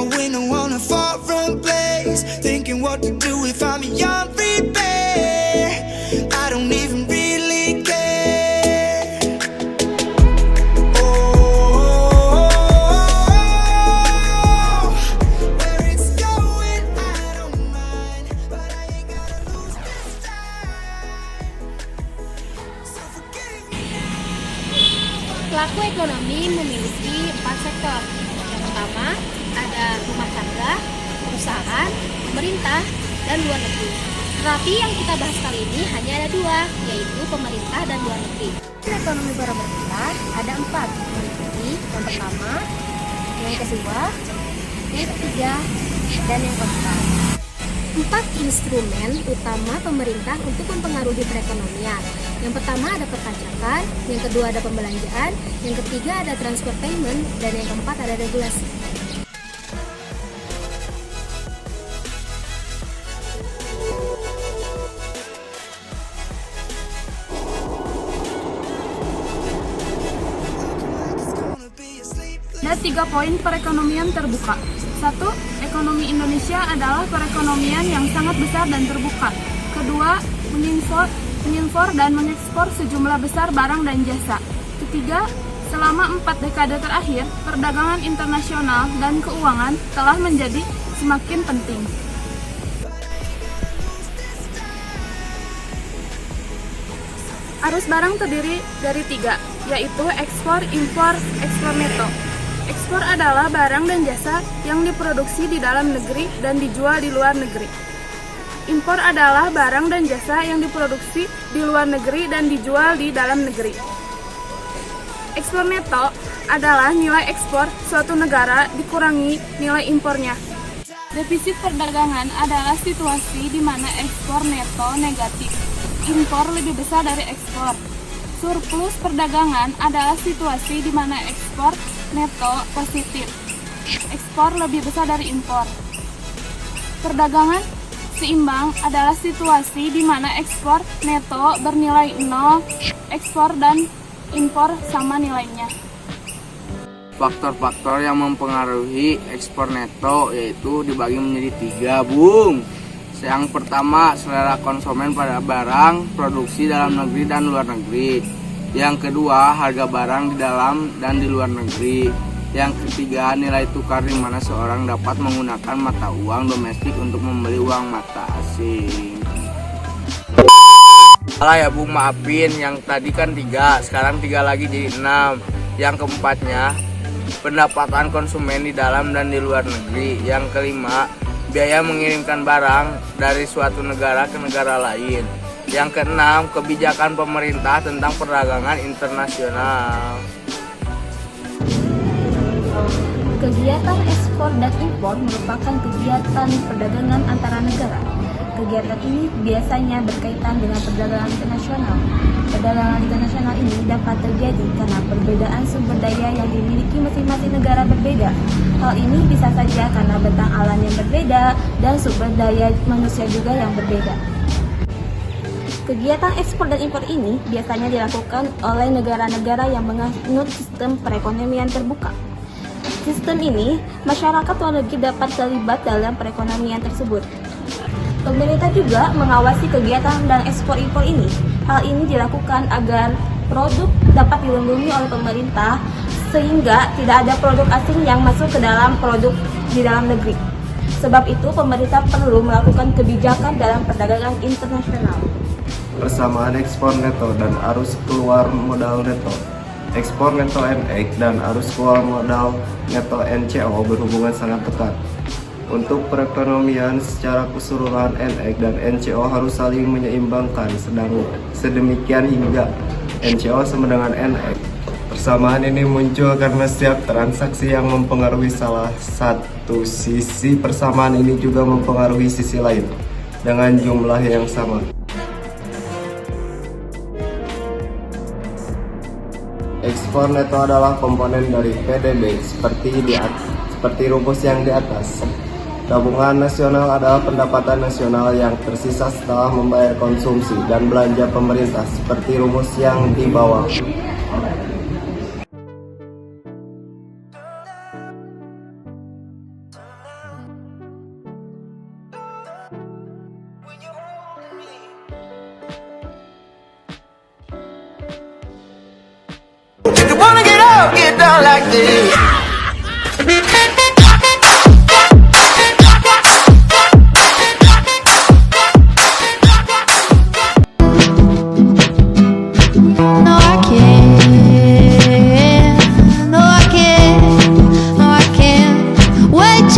a window on a foreign place, thinking what to do if I'm beyond repair. I don't even really care. Oh, where it's going, I don't mind, but I ain't gotta lose this time. So forgive me now. Pelaku ekonomi memiliki 4 sektor. Yang pertama ada rumah tangga, perusahaan, pemerintah, dan luar negeri. Tetapi yang kita bahas kali ini hanya ada 2, yaitu pemerintah dan luar negeri. Ekonomi para bergerak ada 4, meliputi yang pertama, yang kedua, yang ketiga, dan yang keempat. 4 instrumen utama pemerintah untuk mempengaruhi perekonomian. Yang pertama ada perpajakan, yang kedua ada pembelanjaan, yang ketiga ada transfer payment, dan yang keempat ada regulasi. Ada 3 poin perekonomian terbuka. 1. Ekonomi Indonesia adalah perekonomian yang sangat besar dan terbuka. Kedua, mengimpor dan mengekspor sejumlah besar barang dan jasa. Ketiga, selama 4 dekade terakhir, perdagangan internasional dan keuangan telah menjadi semakin penting. Arus barang terdiri dari 3, yaitu ekspor, impor, ekspor neto. Ekspor adalah barang dan jasa yang diproduksi di dalam negeri dan dijual di luar negeri. Impor adalah barang dan jasa yang diproduksi di luar negeri dan dijual di dalam negeri. Ekspor neto adalah nilai ekspor suatu negara dikurangi nilai impornya. Defisit perdagangan adalah situasi di mana ekspor neto negatif, impor lebih besar dari ekspor. Surplus perdagangan adalah situasi di mana ekspor neto positif, ekspor lebih besar dari impor. Perdagangan seimbang adalah situasi di mana ekspor neto bernilai 0, ekspor dan impor sama nilainya. Faktor-faktor yang mempengaruhi ekspor neto yaitu dibagi menjadi 3, Bung. Yang pertama, selera konsumen pada barang, produksi dalam negeri dan luar negeri. Yang kedua, harga barang di dalam dan di luar negeri. Yang ketiga, nilai tukar di mana seorang dapat menggunakan mata uang domestik untuk membeli uang mata asing. Salah ya Bung, maafin. Yang tadi kan 3, sekarang 3 lagi jadi 6. Yang keempatnya, pendapatan konsumen di dalam dan di luar negeri. Yang kelima, biaya mengirimkan barang dari suatu negara ke negara lain. Yang keenam, kebijakan pemerintah tentang perdagangan internasional. Kegiatan ekspor dan impor merupakan kegiatan perdagangan antara negara. Kegiatan ini biasanya berkaitan dengan perdagangan internasional. Perdagangan internasional ini dapat terjadi karena perbedaan sumber daya yang dimiliki masing-masing negara berbeda. Hal ini bisa saja karena bentang alam yang berbeda dan sumber daya manusia juga yang berbeda. Kegiatan ekspor dan impor ini biasanya dilakukan oleh negara-negara yang menganut sistem perekonomian terbuka. Sistem ini, masyarakat luar negeri dapat terlibat dalam perekonomian tersebut. Pemerintah juga mengawasi kegiatan dan ekspor impor ini. Hal ini dilakukan agar produk dapat dilindungi oleh pemerintah sehingga tidak ada produk asing yang masuk ke dalam produk di dalam negeri. Sebab itu, pemerintah perlu melakukan kebijakan dalam perdagangan internasional. Persamaan ekspor neto dan arus keluar modal neto. Ekspor neto NX dan arus keluar modal neto NCO berhubungan sangat dekat. Untuk perekonomian secara keseluruhan NX dan NCO harus saling menyeimbangkan sedemikian hingga NCO sama dengan NX. Persamaan ini muncul karena setiap transaksi yang mempengaruhi salah satu sisi persamaan ini juga mempengaruhi sisi lain dengan jumlah yang sama. Ekspor neto adalah komponen dari PDB seperti rumus yang di atas. Tabungan nasional adalah pendapatan nasional yang tersisa setelah membayar konsumsi dan belanja pemerintah seperti rumus yang di bawah.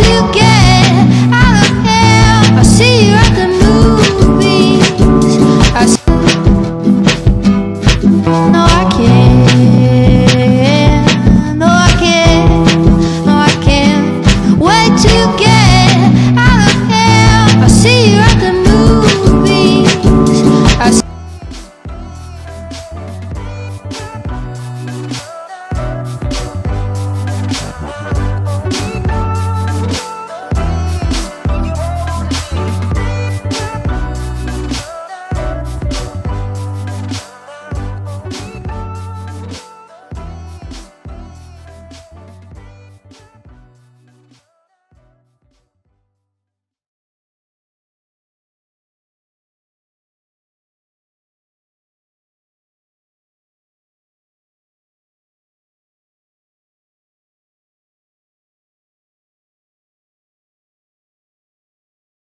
you get